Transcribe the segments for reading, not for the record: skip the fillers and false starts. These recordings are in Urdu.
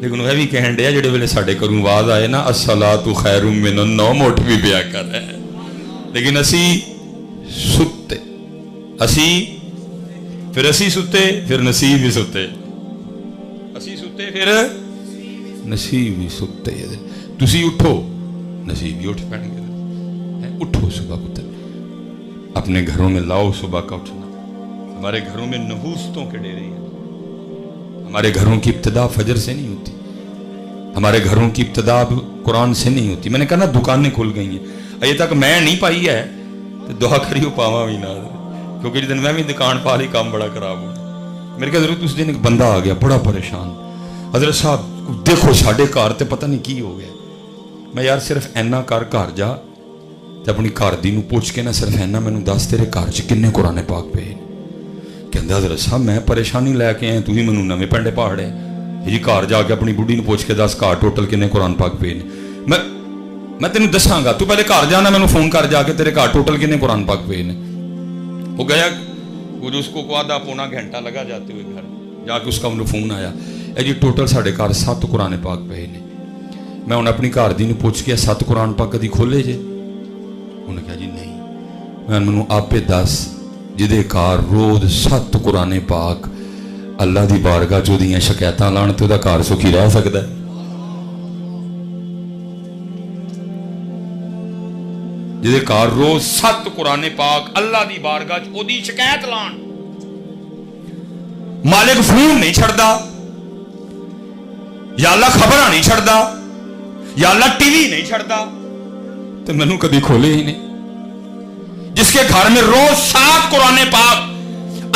لیکن وہ بھی کہن ڈیا جڑے ویلے ساڈے گھروں آواز آئے نا الصلاۃ خیر من النوم اٹھ بھی پیا کر ہے، لیکن اسی ستے، اسی ستے پھر نصیب بھی ستے، اسی ستے پھر نصیب بھی ستے، تسی اٹھو نصیب بھی اٹھ پڑیں گے۔ اٹھو صبح پتر، اپنے گھروں میں لاؤ صبح کا اٹھنا۔ ہمارے گھروں میں نحوستوں کے ڈیرے ہیں، ہمارے گھروں کی ابتدا فجر سے نہیں ہوتی، ہمارے گھروں کی ابتدا قرآن سے نہیں ہوتی۔ میں نے کہا نا دکانیں کھل گئی ہیں، ابھی تک میں نہیں پائی ہے تو دعا کریو پاواں بھی نہ، کیونکہ جس دن میں بھی دکان پا لی کام بڑا خراب ہو۔ میرے کہا ضرورت اس دن ایک بندہ آ گیا بڑا پریشان، حضرت صاحب دیکھو ساڈے گھر تے پتہ نہیں کی ہو گیا۔ میں یار صرف اینا کر گھر جا تے اپنی گھر دی نو پوچھ کے نا صرف اینا مینوں دس تیرے گھر چ کنے قرآن پاک پے۔ کہندا حضرت صاحب میں پریشانی لے کے آیا، تسی مینوں نویں پنڈے پہاڑے جی گھر جا کے اپنی بڈھی نو پوچھ کے دس گھر ٹوٹل کنے قرآن پاک پے نے۔ میں تینوں دساں گا، تو پہلے گھر جانا مینوں فون کر جا کے تیرے گھر ٹوٹل کنے قرآن پاک پے نے۔ وہ گیا، وہ جو اس کو آدھا پونا گھنٹہ لگا جاتے ہوئے گھر جا کے اس کا فون آیا، اے جی ٹوٹل ساڈے گھر 7 قرآن پاک پے نے۔ میں انہیں اپنی گھر دی نو پوچھ کے 7 قرآن پاک کدی کھولے جے؟ انہوں نے کہا جی نہیں۔ میں منو آپ پہ دس جدے کار روز 7 قرآن پاک اللہ دی بارگاہ چو دیاں شکایتاں لان تے دا کار سکھی رہ سکتا ہے؟ جدے کار روز 7 قرآن پاک اللہ دی بارگاہ چو دی شکایت لان، مالک فون نہیں چھڑدا، یا اللہ خبراں نہیں چھڑدا، یا اللہ ٹی وی نہیں چھڑدا، تو میں نے کبھی کھولے ہی نہیں۔ جس کے گھر میں روز 7 قرآن پاک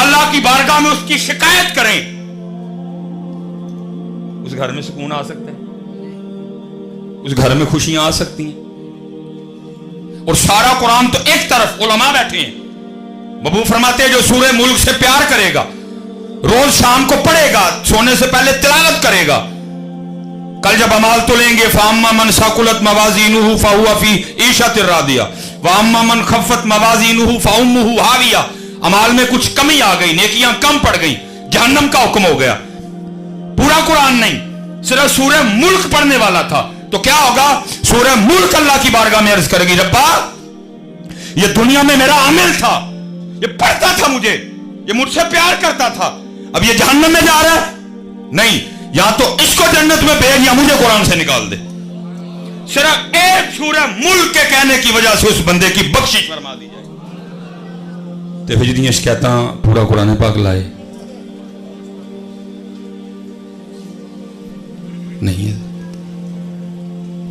اللہ کی بارگاہ میں اس کی شکایت کریں، اس گھر میں سکون آ سکتا ہے، اس گھر میں خوشیاں آ سکتی ہیں۔ اور سارا قرآن تو ایک طرف علماء بیٹھے ہیں، بابو فرماتے ہیں جو سورہ ملک سے پیار کرے گا روز شام کو پڑھے گا، سونے سے پہلے تلاوت کرے گا، کل جب امال تلیں گے فَأَمَّا مَنْ ثَقُلَتْ مَوَازِينُهُ فَهُوَ فِي عِيشَةٍ رَاضِيَةٍ وَأَمَّا مَنْ خَفَّتْ مَوَازِينُهُ فَأُمُّهُ هَاوِيَةٌ۔ امال میں کچھ کمی آ گئی، نیکیاں کم پڑ گئی، جہنم کا حکم ہو گیا۔ پورا قرآن نہیں، صرف سورہ ملک پڑھنے والا تھا، تو کیا ہوگا؟ سورہ ملک اللہ کی بارگاہ میں عرض کرے گی ربا یہ دنیا میں میرا عامل تھا، یہ پڑھتا تھا مجھے، یہ مجھ سے پیار کرتا تھا، اب یہ جہنم میں جا رہا ہے؟ نہیں، یا تو اس کو جنت میں بھیج یا مجھے قرآن سے نکال دے۔ صرف ایک سورہ ملک کے کہنے کی وجہ سے اس بندے کی بخشش فرما دی جائے۔ تے وجدیاں شکایتاں پورا قرآن پاک لائے نہیں۔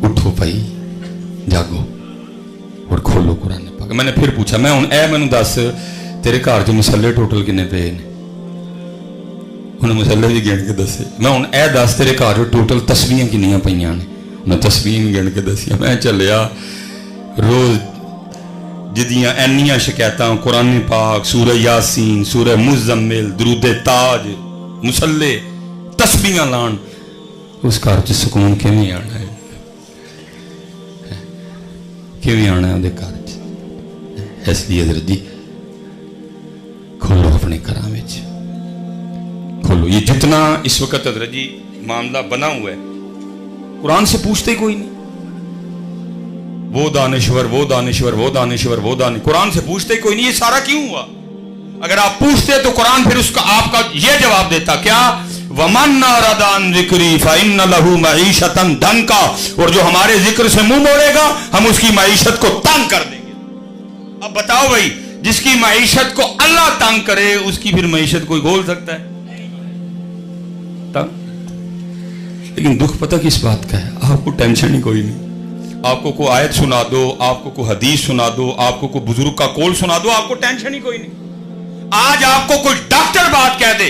اٹھو بھائی، جاگو اور کھولو قرآن پاک۔ میں نے پھر پوچھا، میں ہوں اے مینوں دس تیرے گھر جو مسلے ٹوٹل کنے پے نے؟ انہیں مسلے بھی گن کے دسے۔ میں ہوں اے دس تیرے گھر جو ٹوٹل تسبیحاں کنیاں پئیاں نے؟ انہیں تسبیحاں گن کے دسیا۔ میں چلیا روز جدیاں اینیاں شکایتاں قرآن پاک، سورہ یاسین، سورہ مزمل، درود تاج، مسلے، تسبیحاں لان، اس گھر چ سکون کیویں آنا ہے؟ کیویں آنا ہے اودے گھر چ؟ اس لیے حضرت جی کھولو اپنے گھراں وچ، کھولو۔ یہ جتنا اس وقت حضرت جی معاملہ بنا ہوا ہے، قرآن سے پوچھتے ہی کوئی نہیں، وہ دانشور، وہ دانشور، وہ دانشور، وہ دانشور، قرآن سے پوچھتے ہی کوئی نہیں۔ یہ سارا کیوں ہوا؟ اگر آپ پوچھتے تو قرآن پھر اس کا آپ کا یہ جواب دیتا کیا؟ وَمَنْ أَعْرَضَ عَنْ ذِكْرِي فَإِنَّ لَهُ مَعِيشَةً ضَنْكًا، اور جو ہمارے ذکر سے منہ موڑے گا ہم اس کی معیشت کو تنگ کر دیں گے۔ اب بتاؤ بھائی، جس کی معیشت کو اللہ تنگ کرے اس کی پھر معیشت کوئی گول سکتا ہے؟ لیکن دکھ پتہ کس بات کا ہے؟ آپ کو ٹینشن ہی کوئی نہیں، آپ کو کوئی آیت سنا دو، آپ کو کوئی حدیث سنا دو، آپ کو کوئی بزرگ کا قول سنا دو، آپ کو ٹینشن ہی کوئی نہیں۔ آج آپ کو کوئی ڈاکٹر بات کہہ دے،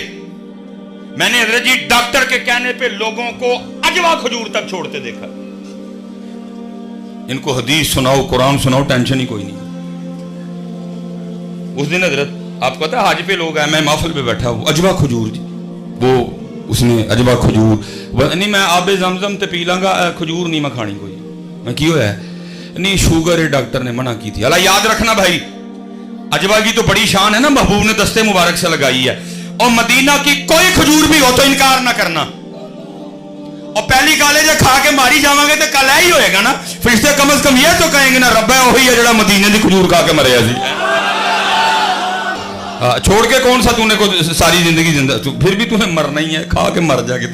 میں نے حضرت جی ڈاکٹر کے کہنے پہ لوگوں کو اجوا کھجور تک چھوڑتے دیکھا۔ ان کو حدیث سناؤ، قرآن سناؤ، ٹینشن ہی کوئی نہیں۔ اس دن حضرت آپ کو پتا ہے حج پہ لوگ آئے، میں محفل پہ بیٹھا ہوں، اجوا کھجور جی، وہ اس نے اجوا کھجور نہیں، میں آب زمزم تے پی لاں گا، کھجور نہیں میں کھانی کوئی۔ میں کی ہوا ہے؟ نہیں شوگر ہے، ڈاکٹر نے منع کی تھی۔ اللہ یاد رکھنا بھائی، اجوا کی تو بڑی شان ہے نا، محبوب نے دستے مبارک سے لگائی ہے، اور مدینہ کی کوئی کھجور بھی ہو تو انکار نہ کرنا۔ اور پہلی گالے جب کھا کے ماری جاواں گے تو کل ہی ہوئے گا نا. فرشتے کم از کم یہ تو کہیں گے نا رب ہے وہی ہے جڑا مدینے دی کھجور کھا کے مریا سی. چھوڑ کے کون سا تو نے کو ساری زندگی زندہ, پھر بھی تمہیں مرنا ہی ہے, کھا کے مر جا کے.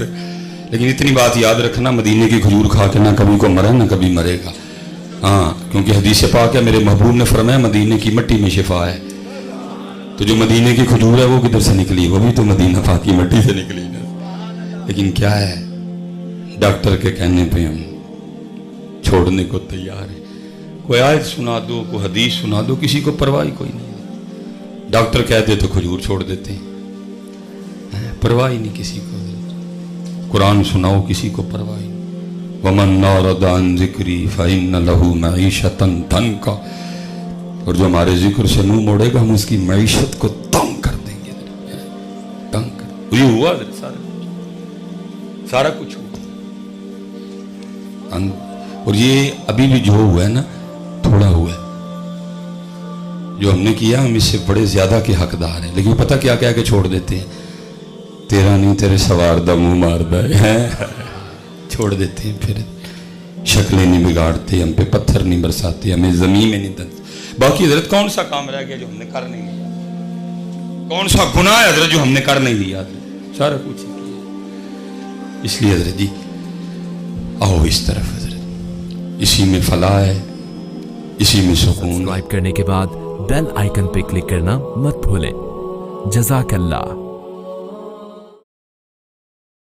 لیکن اتنی بات یاد رکھنا, مدینے کی کھجور کھا کے نہ کبھی کو مرے نہ کبھی مرے گا. ہاں کیونکہ حدیث پاک ہے, میرے محبوب نے فرمایا مدینے کی مٹی میں شفا ہے. تو جو مدینے کی کھجور ہے وہ کدھر سے نکلی؟ وہ بھی تو مدینہ پاک کی مٹی سے نکلی نا. لیکن کیا ہے, ڈاکٹر کے کہنے پہ ہم چھوڑنے کو تیار ہیں. کوئی آیت سنا دو, کوئی حدیث سنا دو, کسی کو پرواہ کوئی نہیں. ڈاکٹر کہتے تو کھجور چھوڑ دیتے ہیں, پرواہ نہیں کسی کو. قرآن سناؤ, کسی کو پرواہ نہیں. وَمَنْ نَعْرَضَ عَنْ ذِكْرِي فَإِنَّ لَهُ مَعِيشَةً ضَنْكًا. اور جو ہمارے ذکر سے منہ موڑے گا ہم اس کی معیشت کو تنگ کر دیں گے. تنگ کر, یہ ہوا سارا کچھ ہوا. اور یہ ابھی بھی جو ہوا ہے نا تھوڑا ہوا ہے. جو ہم نے کیا ہم اس سے بڑے زیادہ کے حقدار ہیں. لیکن پتہ کیا کہہ کے چھوڑ دیتے ہیں, تیرا نہیں تیرے سوار دا منہ ماردا ہے. چھوڑ دیتے ہیں. پھر شکلیں نہیں بگاڑتے, ہم پہ پتھر نہیں برساتے, ہمیں زمین میں نہیں دلتے. باقی حضرت کون سا کام رہ گیا جو ہم نے کر نہیں لیا؟ کون سا گناہ ہے حضرت جو ہم نے کر نہیں لیا؟ سارا کچھ کیا. اس لیے حضرت جی آؤ اس طرف حضرت, اسی میں فلاح ہے, اسی میں سکون. سبسکرائب کرنے کے بعد بیل آئیکن پہ کلک کرنا مت بھولیں. جزاک اللہ.